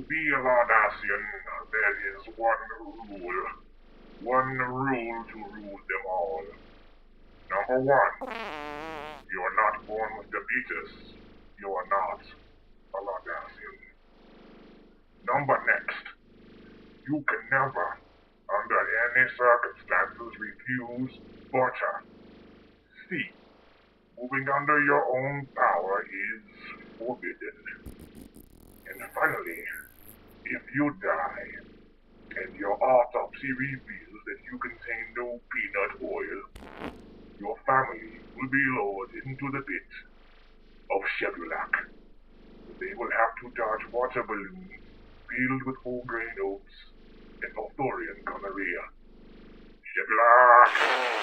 be a Lardassian, there is one rule. One rule to rule them all. Number one, you are not born with diabetes. You are not a Lardassian. Number next, you can never, under any circumstances, refuse butter. C. Moving under your own power is forbidden. And finally, if you die, and your autopsy reveals that you contain no peanut oil, your family will be lowered into the pit of Shebulak. They will have to dodge water balloons filled with whole grain oats and Arthurian gonorrhea. Shebulak!